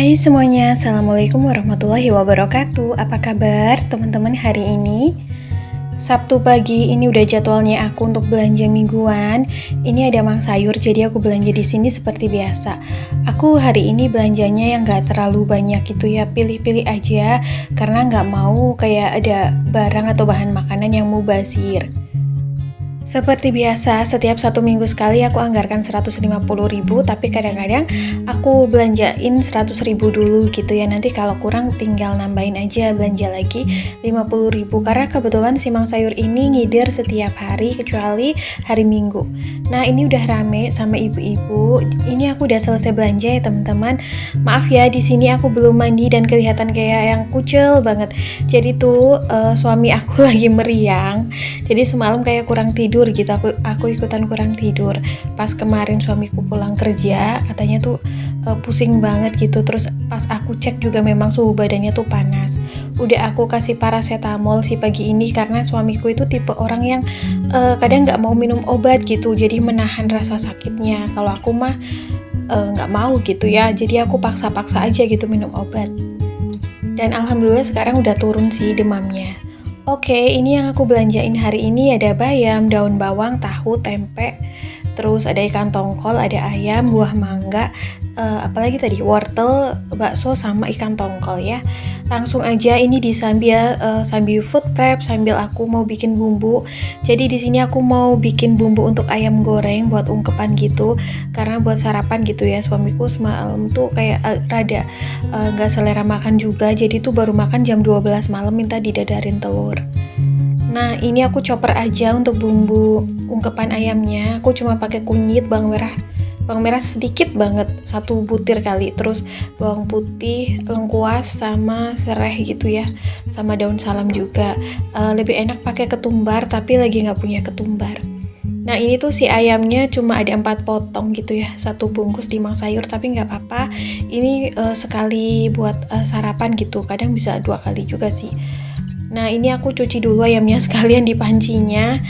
Hai semuanya, Assalamualaikum warahmatullahi wabarakatuh. Apa kabar teman-teman hari ini? Sabtu pagi ini udah jadwalnya aku untuk belanja mingguan. Ini ada mang sayur, jadi aku belanja di sini seperti biasa. Aku hari ini belanjanya yang gak terlalu banyak gitu ya, pilih-pilih aja karena gak mau kayak ada barang atau bahan makanan yang mubazir. Seperti biasa, setiap 1 minggu sekali aku anggarkan 150.000, tapi kadang-kadang aku belanjain 100.000 dulu gitu ya. Nanti kalau kurang tinggal nambahin aja belanja lagi 50.000, karena kebetulan si mang sayur ini ngider setiap hari kecuali hari Minggu. Nah, ini udah rame sama ibu-ibu. Ini aku udah selesai belanja ya teman-teman. Maaf ya, di sini aku belum mandi dan kelihatan kayak yang kucel banget. Jadi tuh suami aku lagi meriang. Jadi semalam kayak kurang tidur gitu, aku ikutan kurang tidur. Pas kemarin suamiku pulang kerja katanya tuh pusing banget gitu. Terus pas aku cek juga memang suhu badannya tuh panas. Udah aku kasih paracetamol si pagi ini karena suamiku itu tipe orang yang kadang nggak mau minum obat gitu, jadi menahan rasa sakitnya. Kalau aku mah nggak mau gitu ya, jadi aku paksa-paksa aja gitu minum obat. Dan alhamdulillah sekarang udah turun sih demamnya. Oke, ini yang aku belanjain hari ini ada bayam, daun bawang, tahu, tempe, terus ada ikan tongkol, ada ayam, buah mangga, apalagi tadi wortel, bakso sama ikan tongkol ya. Langsung aja ini disambil sambil food prep, sambil aku mau bikin bumbu. Jadi di sini aku mau bikin bumbu untuk ayam goreng buat ungkepan gitu, karena buat sarapan gitu ya. Suamiku semalam tuh kayak rada nggak selera makan juga, jadi tuh baru makan jam 12 malam minta didadarin telur. Nah, ini aku chopper aja untuk bumbu ungkepan ayamnya. Aku cuma pakai kunyit, bawang merah sedikit banget, 1 butir kali, terus bawang putih, lengkuas sama serai gitu ya, sama daun salam juga. Lebih enak pakai ketumbar, tapi lagi nggak punya ketumbar. Nah, ini tuh si ayamnya cuma ada 4 potong gitu ya, 1 bungkus di mang sayur, tapi nggak apa-apa. Ini sekali buat sarapan gitu, kadang bisa 2 kali juga sih. Nah, ini aku cuci dulu ayamnya sekalian di pancinya.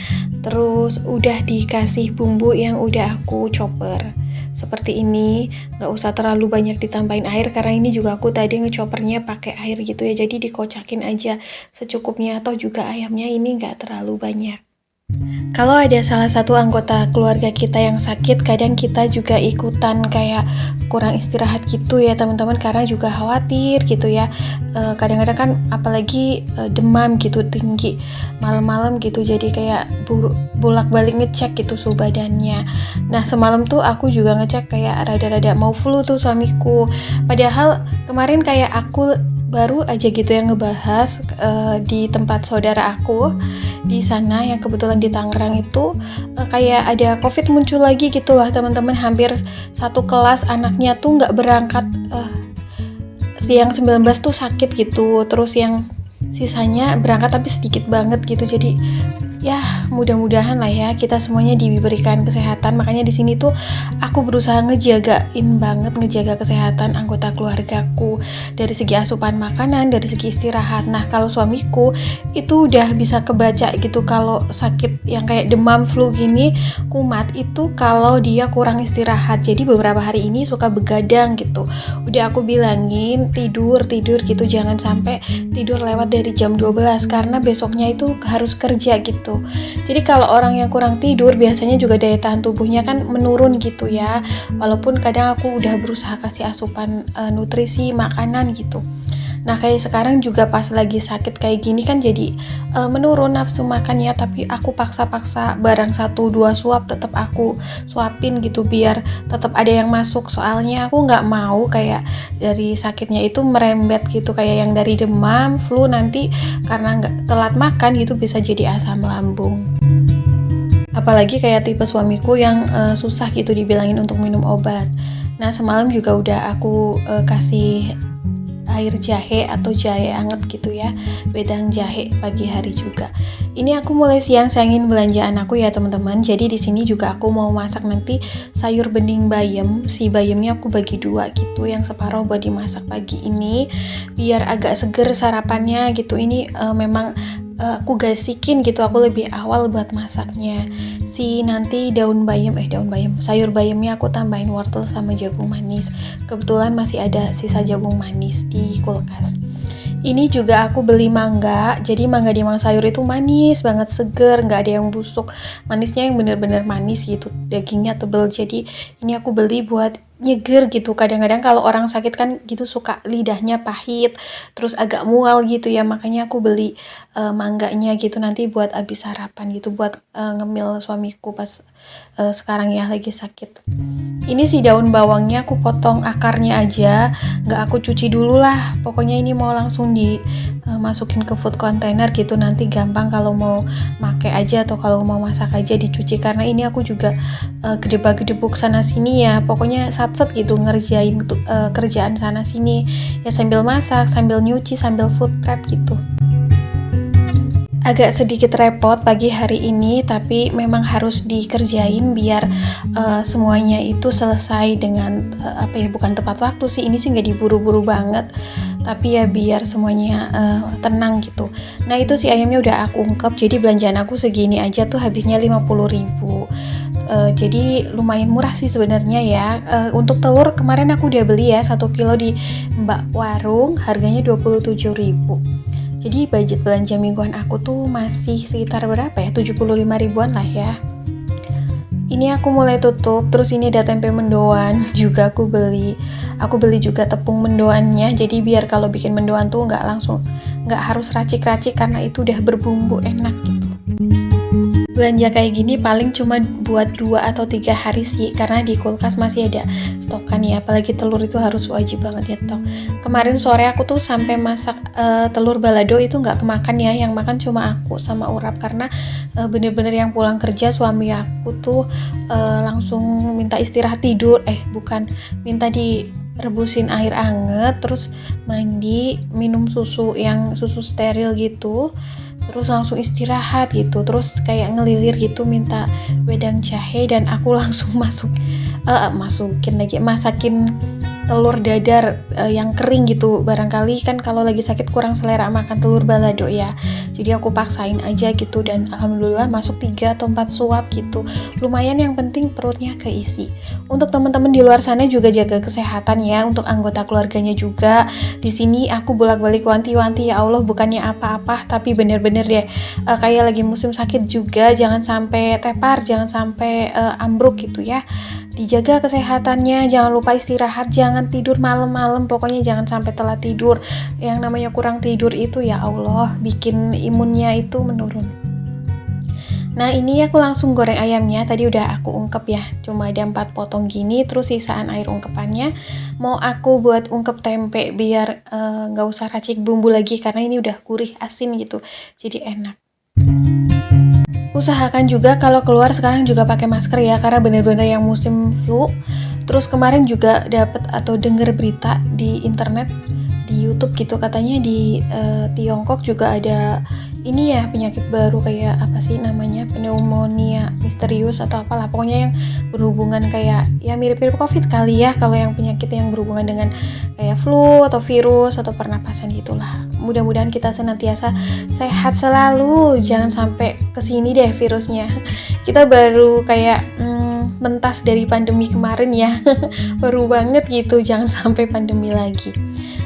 Terus udah dikasih bumbu yang udah aku chopper. Seperti ini, gak usah terlalu banyak ditambahin air karena ini juga aku tadi ngechoppernya pakai air gitu ya. Jadi dikocakin aja secukupnya, atau juga ayamnya ini gak terlalu banyak. Kalau ada salah satu anggota keluarga kita yang sakit, kadang kita juga ikutan kayak kurang istirahat gitu ya teman-teman, karena juga khawatir gitu ya. Kadang-kadang kan apalagi demam gitu tinggi malam-malam gitu, jadi kayak bolak-balik ngecek gitu suhu badannya. Nah, semalam tuh aku juga ngecek kayak rada-rada mau flu tuh suamiku. Padahal kemarin kayak aku baru aja gitu yang ngebahas di tempat saudara aku di sana yang kebetulan di Tangerang itu kayak ada COVID muncul lagi gitu loh teman-teman. Hampir satu kelas anaknya tuh nggak berangkat, yang 19 tuh sakit gitu, terus yang sisanya berangkat tapi sedikit banget gitu. Jadi ya mudah-mudahan lah ya kita semuanya diberikan kesehatan. Makanya di sini tuh aku berusaha ngejaga kesehatan anggota keluargaku dari segi asupan makanan, dari segi istirahat. Nah, kalau suamiku itu udah bisa kebaca gitu kalau sakit yang kayak demam, flu gini, kumat itu kalau dia kurang istirahat. Jadi beberapa hari ini suka begadang gitu. Udah aku bilangin tidur gitu, jangan sampai tidur lewat dari jam 12 karena besoknya itu harus kerja gitu. Jadi kalau orang yang kurang tidur biasanya juga daya tahan tubuhnya kan menurun gitu ya. Walaupun kadang aku udah berusaha kasih asupan nutrisi makanan gitu. Nah, kayak sekarang juga pas lagi sakit kayak gini kan jadi menurun nafsu makannya, tapi aku paksa-paksa barang 1-2 suap tetap aku suapin gitu biar tetap ada yang masuk. Soalnya aku nggak mau kayak dari sakitnya itu merembet gitu, kayak yang dari demam, flu nanti karena nggak telat makan gitu bisa jadi asam lambung. Apalagi kayak tipe suamiku yang susah gitu dibilangin untuk minum obat. Nah, semalam juga udah aku kasih air jahe atau jahe anget gitu ya, wedang jahe pagi hari juga. Ini aku mulai siang-siangin belanjaan aku ya teman-teman. Jadi di sini juga aku mau masak nanti sayur bening bayam. Si bayamnya aku bagi 2 gitu, yang separuh buat dimasak pagi ini biar agak seger sarapannya gitu. Ini memang aku gasikin gitu, aku lebih awal buat masaknya. Nanti sayur bayamnya aku tambahin wortel sama jagung manis. Kebetulan masih ada sisa jagung manis di kulkas. Ini juga aku beli mangga, jadi mangga di Mang Sayur itu manis banget, seger, nggak ada yang busuk. Manisnya yang bener-bener manis gitu, dagingnya tebel. Jadi ini aku beli buat nyeger gitu. Kadang-kadang kalau orang sakit kan gitu suka lidahnya pahit, terus agak mual gitu ya. Makanya aku beli mangganya gitu nanti buat abis sarapan gitu, buat ngemil suamiku pas sekarang ya lagi sakit. Ini si daun bawangnya aku potong akarnya aja, nggak aku cuci dulu lah. Pokoknya ini mau langsung dimasukin ke food container gitu, nanti gampang kalau mau make aja atau kalau mau masak aja dicuci. Karena ini aku juga gedebak-gedebuk sana sini ya, pokoknya satset gitu ngerjain kerjaan sana sini ya, sambil masak, sambil nyuci, sambil food prep gitu. Agak sedikit repot pagi hari ini, tapi memang harus dikerjain biar semuanya itu selesai dengan bukan tepat waktu sih, ini sih nggak diburu-buru banget, tapi ya biar semuanya tenang gitu. Nah itu si ayamnya udah aku ungkep, jadi belanjaan aku segini aja tuh habisnya 50.000. Jadi lumayan murah sih sebenarnya ya. Untuk telur kemarin aku udah beli ya 1 kilo di Mbak Warung, harganya 27.000. Jadi budget belanja mingguan aku tuh masih sekitar berapa ya, 75 ribuan lah ya. Ini aku mulai tutup, terus ini ada tempe mendoan juga aku beli. Aku beli juga tepung mendoannya, jadi biar kalau bikin mendoan tuh nggak harus racik-racik karena itu udah berbumbu enak gitu. Belanja kayak gini paling cuma buat 2 atau 3 hari sih, karena di kulkas masih ada stokan ya, apalagi telur itu harus wajib banget ya toh. Kemarin sore aku tuh sampai masak telur balado itu nggak kemakan ya, yang makan cuma aku sama Urap karena bener-bener yang pulang kerja suami aku tuh langsung minta istirahat tidur, minta direbusin air anget, terus mandi, minum susu steril gitu, terus langsung istirahat gitu, terus kayak ngelilir gitu minta wedang jahe, dan aku langsung masakin telur dadar yang kering gitu. Barangkali kan kalau lagi sakit kurang selera makan telur balado ya, jadi aku paksain aja gitu, dan alhamdulillah masuk 3 atau 4 suap gitu, lumayan, yang penting perutnya keisi. Untuk teman-teman di luar sana juga jaga kesehatan ya, untuk anggota keluarganya juga. Di sini aku bolak-balik wanti-wanti, ya Allah bukannya apa-apa, tapi bener-bener deh kayak lagi musim sakit juga, jangan sampai tepar, jangan sampai ambruk gitu ya. Dijaga kesehatannya, jangan lupa istirahat, jangan tidur malam-malam, pokoknya jangan sampai telat tidur. Yang namanya kurang tidur itu ya Allah bikin imunnya itu menurun. Nah ini aku langsung goreng ayamnya, tadi udah aku ungkep ya, cuma ada 4 potong gini, terus sisaan air ungkepannya mau aku buat ungkep tempe biar gak usah racik bumbu lagi, karena ini udah gurih asin gitu, jadi enak. Usahakan juga kalau keluar sekarang juga pakai masker ya, karena bener-bener yang musim flu. Terus kemarin juga dapat atau denger berita di internet, di YouTube gitu, katanya di Tiongkok juga ada ini ya, penyakit baru kayak apa sih namanya, pneumonia misterius atau apalah, pokoknya yang berhubungan kayak ya mirip-mirip COVID kali ya, kalau yang penyakit yang berhubungan dengan kayak flu atau virus atau pernapasan gitulah. Mudah-mudahan kita senantiasa sehat selalu, jangan sampai kesini deh virusnya. Kita baru kayak mentas dari pandemi kemarin ya, baru banget gitu, jangan sampai pandemi lagi.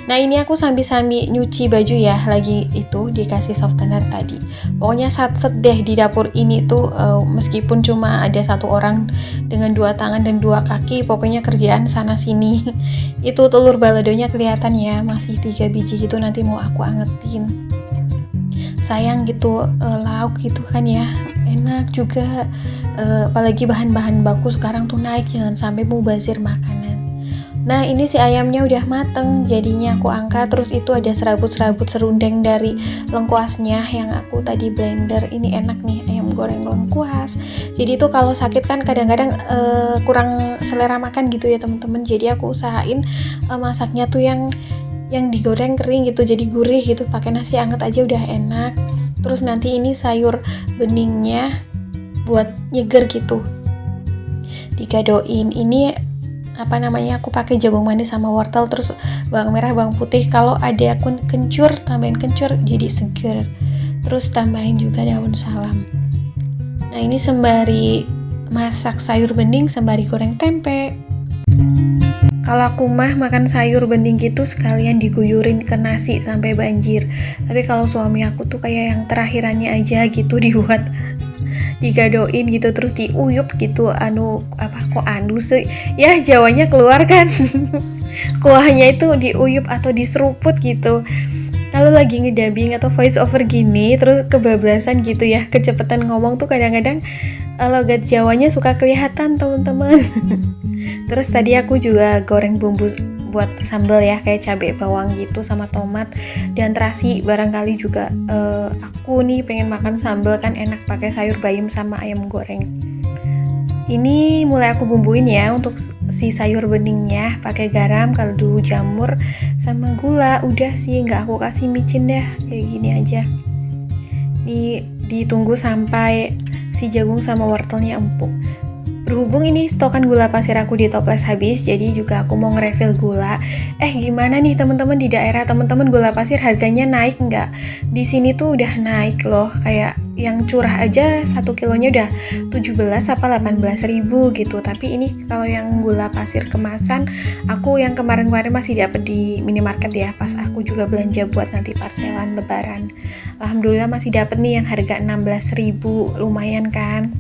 Nah ini aku sambil-sambil nyuci baju ya, lagi itu dikasih softener tadi. Pokoknya satset deh di dapur ini tuh, meskipun cuma ada 1 orang dengan 2 tangan dan 2 kaki, pokoknya kerjaan sana sini. Itu telur baladonya kelihatan ya, masih 3 biji gitu, nanti mau aku angetin. Sayang gitu, lauk gitu kan ya, enak juga, apalagi bahan-bahan baku sekarang tuh naik, jangan sampai mubazir makanan. Nah ini si ayamnya udah mateng, jadinya aku angkat. Terus itu ada serabut-serabut serundeng dari lengkuasnya yang aku tadi blender. Ini enak nih ayam goreng lengkuas. Jadi itu kalau sakit kan kadang-kadang kurang selera makan gitu ya teman-teman. Jadi aku usahain masaknya tuh yang digoreng kering gitu, jadi gurih gitu, pakai nasi anget aja udah enak. Terus nanti ini sayur beningnya buat nyeger gitu, digadoin. Ini aku pakai jagung manis sama wortel, terus bawang merah, bawang putih. Kalau ada kencur, tambahin kencur jadi seger. terus tambahin juga daun salam. Nah ini sembari masak sayur bening sembari goreng tempe. Kalau aku mah makan sayur bening gitu sekalian diguyurin ke nasi sampai banjir. Tapi kalau suami aku tuh kayak yang terakhirannya aja gitu dibuat digadoin gitu terus diuyup gitu sih ya Jawanya keluar kan. Kuahnya itu diuyup atau diseruput gitu. Kalau lagi ngedubbing atau voice over gini terus kebablasan gitu ya, kecepatan ngomong tuh kadang-kadang logat Jawanya suka kelihatan teman-teman. Terus tadi aku juga goreng bumbu buat sambal ya, kayak cabai bawang gitu sama tomat dan terasi. Barangkali juga aku nih pengen makan sambal kan enak pakai sayur bayam sama ayam goreng. Ini mulai aku bumbuin ya untuk si sayur beningnya, pakai garam, kaldu jamur, sama gula. Udah sih, nggak aku kasih micin deh, kayak gini aja. Ditunggu sampai si jagung sama wortelnya empuk. Berhubung ini stokan gula pasir aku di toples habis, jadi juga aku mau nge-refill gula. Gimana nih teman-teman di daerah teman-teman gula pasir harganya naik nggak? Di sini tuh udah naik loh, kayak yang curah aja 1 kilonya udah 17 apa 18 ribu gitu. Tapi ini kalau yang gula pasir kemasan, aku yang kemarin-kemarin masih dapet di minimarket ya, pas aku juga belanja buat nanti parselan lebaran. Alhamdulillah masih dapet nih yang harga 16 ribu, lumayan kan?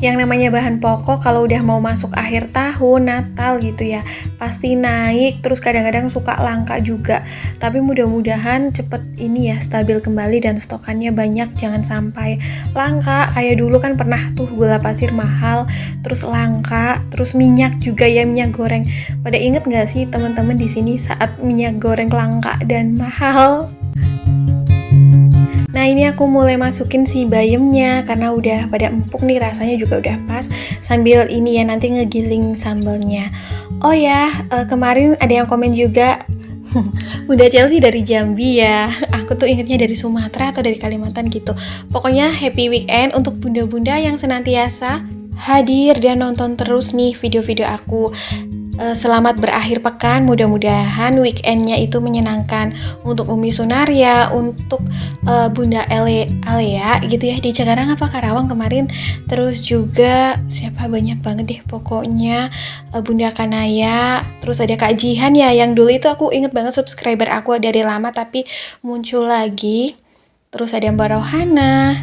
Yang namanya bahan pokok kalau udah mau masuk akhir tahun, Natal gitu ya, pasti naik, terus kadang-kadang suka langka juga. Tapi mudah-mudahan cepet ini ya stabil kembali dan stokannya banyak, jangan sampai langka. Kayak dulu kan pernah tuh gula pasir mahal, terus langka, terus minyak juga ya, minyak goreng. Pada inget gak sih teman-teman di sini saat minyak goreng langka dan mahal? Nah ini aku mulai masukin si bayamnya karena udah pada empuk nih, rasanya juga udah pas. Sambil ini ya nanti ngegiling sambalnya. Oh ya, kemarin ada yang komen juga Bunda Chelsea dari Jambi ya. Aku tuh ingetnya dari Sumatera atau dari Kalimantan gitu. Pokoknya happy weekend untuk bunda-bunda yang senantiasa hadir dan nonton terus nih video-video aku. Selamat berakhir pekan, mudah-mudahan weekendnya itu menyenangkan untuk Umi Sunaria, untuk Bunda Alea gitu ya, di Cikarang apa Karawang kemarin, terus juga siapa banyak banget deh pokoknya, Bunda Kanaya, terus ada Kak Jihan ya, yang dulu itu aku inget banget subscriber aku dari lama tapi muncul lagi, terus ada Mbak Rohana,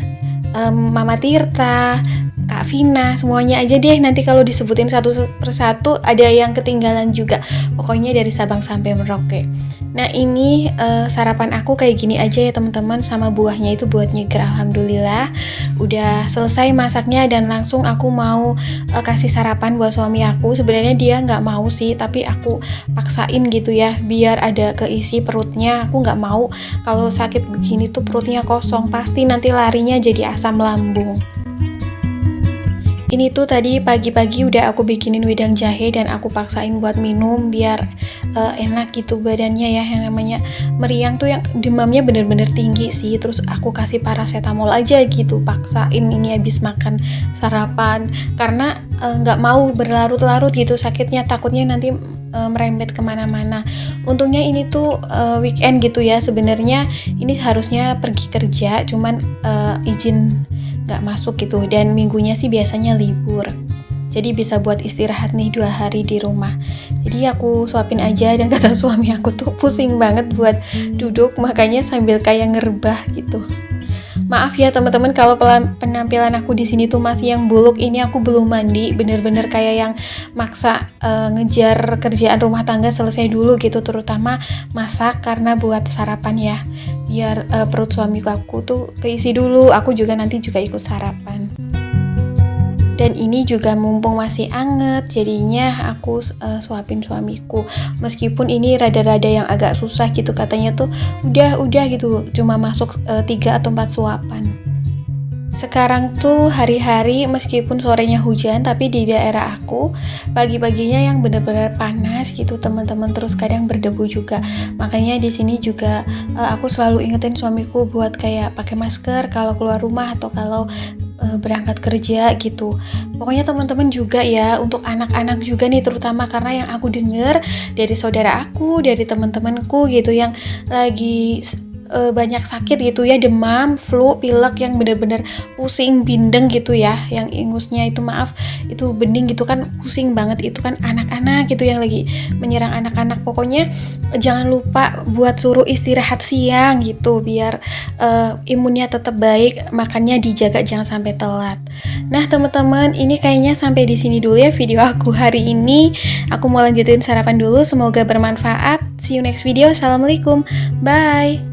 Mama Tirta, Kak Vina, semuanya aja deh, nanti kalau disebutin satu persatu ada yang ketinggalan juga. Pokoknya dari Sabang sampai Merauke. Nah ini sarapan aku kayak gini aja ya teman-teman, sama buahnya itu buat nyeger. Alhamdulillah udah selesai masaknya dan langsung aku mau kasih sarapan buat suami aku. Sebenarnya dia nggak mau sih, tapi aku paksain gitu ya biar ada keisi perutnya. Aku nggak mau kalau sakit begini tuh perutnya kosong, pasti nanti larinya jadi asam lambung. Ini tuh tadi pagi-pagi udah aku bikinin wedang jahe dan aku paksain buat minum biar enak gitu badannya ya. Yang namanya meriang tuh yang demamnya bener-bener tinggi sih. Terus aku kasih paracetamol aja gitu, paksain ini habis makan sarapan karena nggak mau berlarut-larut gitu sakitnya, takutnya nanti merembet kemana-mana. Untungnya ini tuh weekend gitu ya, sebenarnya ini harusnya pergi kerja cuman izin nggak masuk gitu, dan minggunya sih biasanya libur, jadi bisa buat istirahat nih 2 hari di rumah. Jadi aku suapin aja, dan kata suami aku tuh pusing banget buat duduk, makanya sambil kayak ngerebah gitu. Maaf ya teman-teman kalau penampilan aku di sini tuh masih yang buluk. Ini aku belum mandi, bener-bener kayak yang maksa ngejar kerjaan rumah tangga selesai dulu gitu, terutama masak karena buat sarapan ya, biar perut suamiku aku tuh keisi dulu. Aku juga nanti juga ikut sarapan. Dan ini juga mumpung masih anget, jadinya aku suapin suamiku. Meskipun ini rada-rada yang agak susah gitu, katanya tuh udah gitu, cuma masuk 3 atau 4 suapan. Sekarang tuh hari-hari meskipun sorenya hujan, tapi di daerah aku pagi-paginya yang benar-benar panas gitu teman-teman, terus kadang berdebu juga. Makanya di sini juga aku selalu ingetin suamiku buat kayak pakai masker kalau keluar rumah atau kalau berangkat kerja gitu. Pokoknya teman-teman juga ya, untuk anak-anak juga nih terutama, karena yang aku dengar dari saudara aku, dari teman-temanku gitu yang lagi banyak sakit gitu ya, demam, flu, pilek yang bener-bener pusing, bindeng gitu ya, yang ingusnya itu itu bening gitu kan, pusing banget. Itu kan anak-anak gitu yang lagi menyerang anak-anak. Pokoknya jangan lupa buat suruh istirahat siang gitu, biar imunnya tetap baik, makannya dijaga jangan sampai telat. Nah teman-teman, ini kayaknya sampai di sini dulu ya video aku hari ini. Aku mau lanjutin sarapan dulu, semoga bermanfaat. See you next video. Assalamualaikum, bye.